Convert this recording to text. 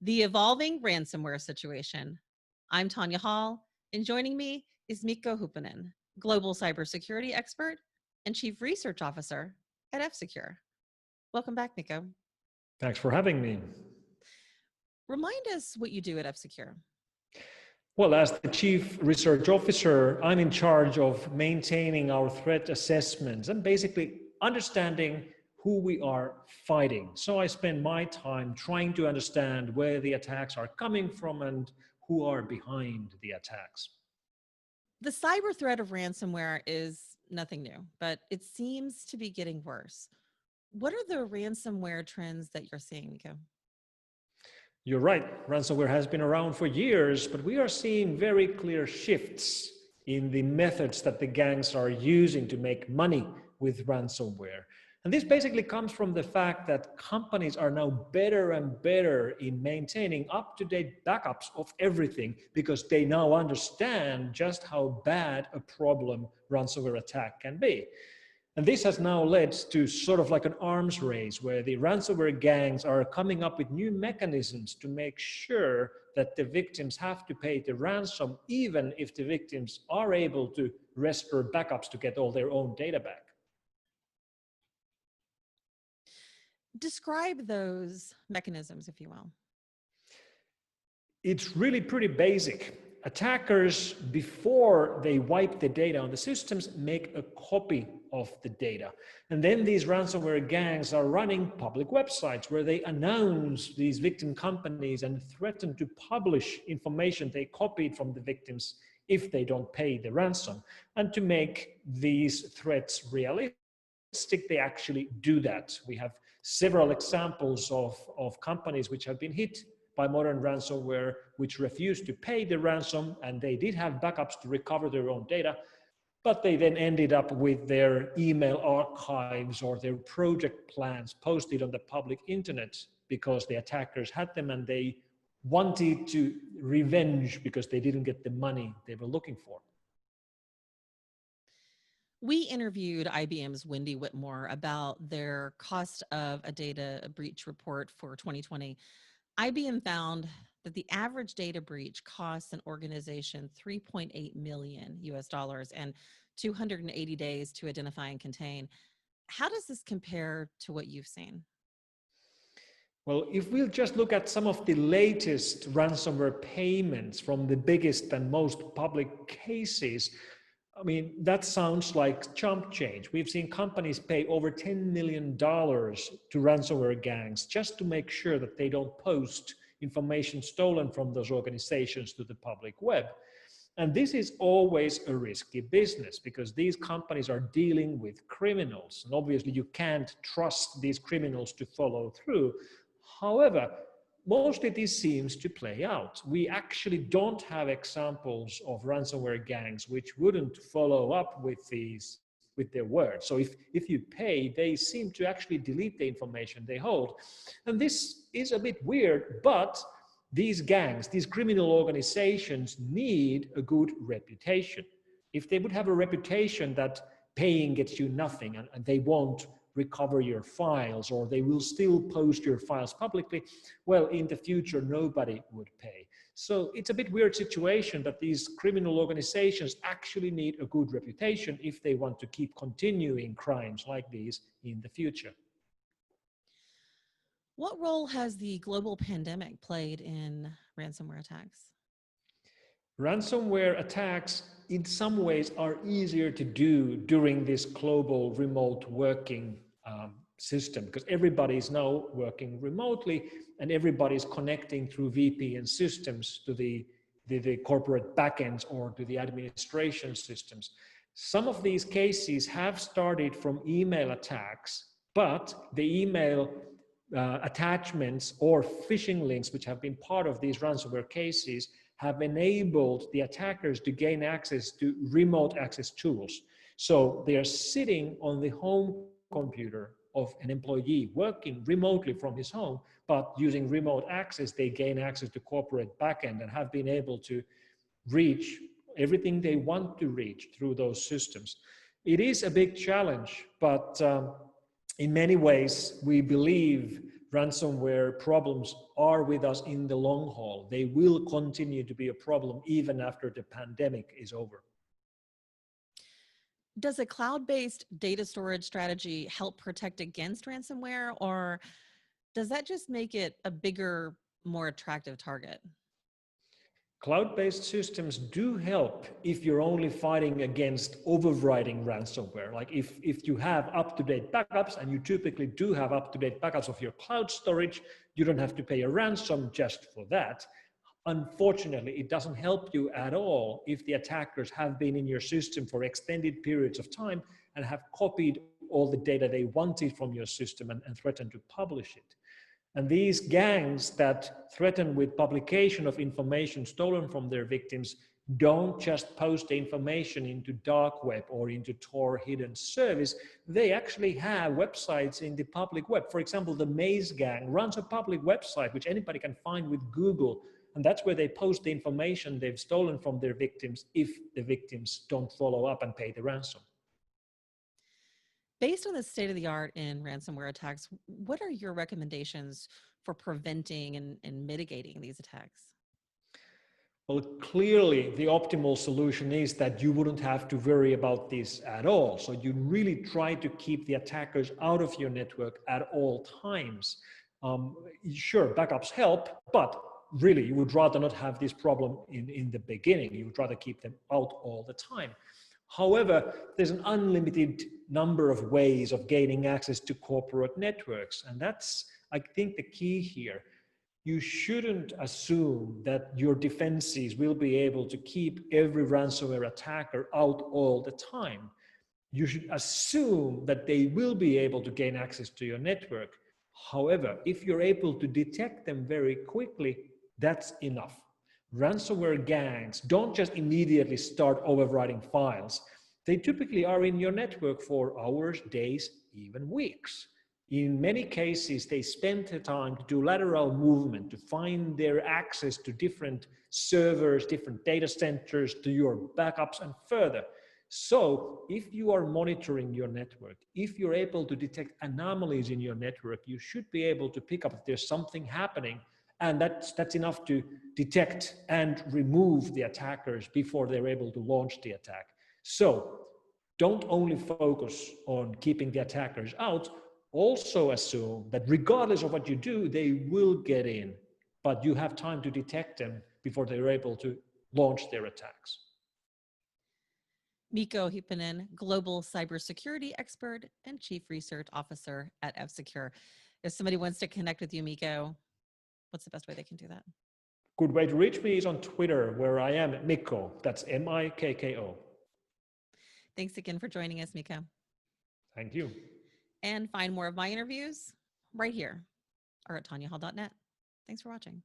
the evolving ransomware situation. I'm Tonya Hall, and joining me is Mikko Hypponen, global cybersecurity expert and chief research officer at F-Secure. Welcome back, Mikko. Thanks for having me. Remind us what you do at F-Secure. Well, as the Chief Research Officer, I'm in charge of maintaining our threat assessments and basically understanding who we are fighting. So I spend my time trying to understand where the attacks are coming from and who are behind the attacks. The cyber threat of ransomware is nothing new, but it seems to be getting worse. What are the ransomware trends that you're seeing, Miko? You're right, ransomware has been around for years, but we are seeing very clear shifts in the methods that the gangs are using to make money with ransomware. And this basically comes from the fact that companies are now better and better in maintaining up-to-date backups of everything because they now understand just how bad a problem ransomware attack can be. And this has now led to sort of like an arms race where the ransomware gangs are coming up with new mechanisms to make sure that the victims have to pay the ransom, even if the victims are able to restore backups to get all their own data back. Describe those mechanisms, if you will. It's really pretty basic. Attackers, before they wipe the data on the systems, make a copy of the data. And then these ransomware gangs are running public websites where they announce these victim companies and threaten to publish information they copied from the victims if they don't pay the ransom. And to make these threats realistic, they actually do that. We have several examples of companies which have been hit by modern ransomware, which refused to pay the ransom, and they did have backups to recover their own data, but they then ended up with their email archives or their project plans posted on the public internet because the attackers had them and they wanted to revenge because they didn't get the money they were looking for. We interviewed IBM's Wendy Whitmore about their cost of a data breach report for 2020. IBM found that the average data breach costs an organization $3.8 million US and 280 days to identify and contain. How does this compare to what you've seen? Well, if we'll just look at some of the latest ransomware payments from the biggest and most public cases, I mean, that sounds like chump change. We've seen companies pay over $10 million to ransomware gangs just to make sure that they don't post information stolen from those organizations to the public web. And this is always a risky business because these companies are dealing with criminals. And obviously you can't trust these criminals to follow through. However, mostly this seems to play out. We actually don't have examples of ransomware gangs which wouldn't follow up with their word. So if you pay, they seem to actually delete the information they hold. And this is a bit weird, but these gangs, these criminal organizations need a good reputation. If they would have a reputation that paying gets you nothing and they won't recover your files or they will still post your files publicly, well, in the future, nobody would pay. So it's a bit weird situation that these criminal organizations actually need a good reputation if they want to keep continuing crimes like these in the future. What role has the global pandemic played in ransomware attacks? Ransomware attacks in some ways are easier to do during this global remote working system because everybody is now working remotely and everybody is connecting through VPN systems to the corporate backends or to the administration systems. Some of these cases have started from email attacks, but the email attachments or phishing links which have been part of these ransomware cases have enabled the attackers to gain access to remote access tools. So they are sitting on the home computer of an employee working remotely from his home, but using remote access, they gain access to corporate backend and have been able to reach everything they want to reach through those systems. It is a big challenge, but in many ways, we believe ransomware problems are with us in the long haul. They will continue to be a problem even after the pandemic is over. Does a cloud-based data storage strategy help protect against ransomware, or does that just make it a bigger, more attractive target? Cloud-based systems do help if you're only fighting against overriding ransomware. Like if you have up-to-date backups, and you typically do have up-to-date backups of your cloud storage, you don't have to pay a ransom just for that. Unfortunately, it doesn't help you at all if the attackers have been in your system for extended periods of time and have copied all the data they wanted from your system and threatened to publish it. And these gangs that threaten with publication of information stolen from their victims don't just post the information into dark web or into Tor hidden service. They actually have websites in the public web. For example, the Maze gang runs a public website which anybody can find with Google, and that's where they post the information they've stolen from their victims if the victims don't follow up and pay the ransom. Based on the state of the art in ransomware attacks, what are your recommendations for preventing and mitigating these attacks? Well, clearly the optimal solution is that you wouldn't have to worry about this at all. So you really try to keep the attackers out of your network at all times. Sure, backups help, but really you would rather not have this problem in the beginning. You would rather keep them out all the time. However, there's an unlimited number of ways of gaining access to corporate networks. And that's, I think, the key here. You shouldn't assume that your defenses will be able to keep every ransomware attacker out all the time. You should assume that they will be able to gain access to your network. However, if you're able to detect them very quickly, that's enough. Ransomware gangs don't just immediately start overwriting files. They typically are in your network for hours, days, even weeks. In many cases, they spend the time to do lateral movement, to find their access to different servers, different data centers, to your backups and further. So if you are monitoring your network, if you're able to detect anomalies in your network, you should be able to pick up if there's something happening. And that's enough to detect and remove the attackers before they're able to launch the attack. So don't only focus on keeping the attackers out, also assume that regardless of what you do, they will get in, but you have time to detect them before they're able to launch their attacks. Mikko Hypponen, Global Cybersecurity Expert and Chief Research Officer at F-Secure. If somebody wants to connect with you, Mikko, what's the best way they can do that? Good way to reach me is on Twitter, where I am Mikko. That's Mikko. Thanks again for joining us, Mikko. Thank you. And find more of my interviews right here or at tonyahall.net. Thanks for watching.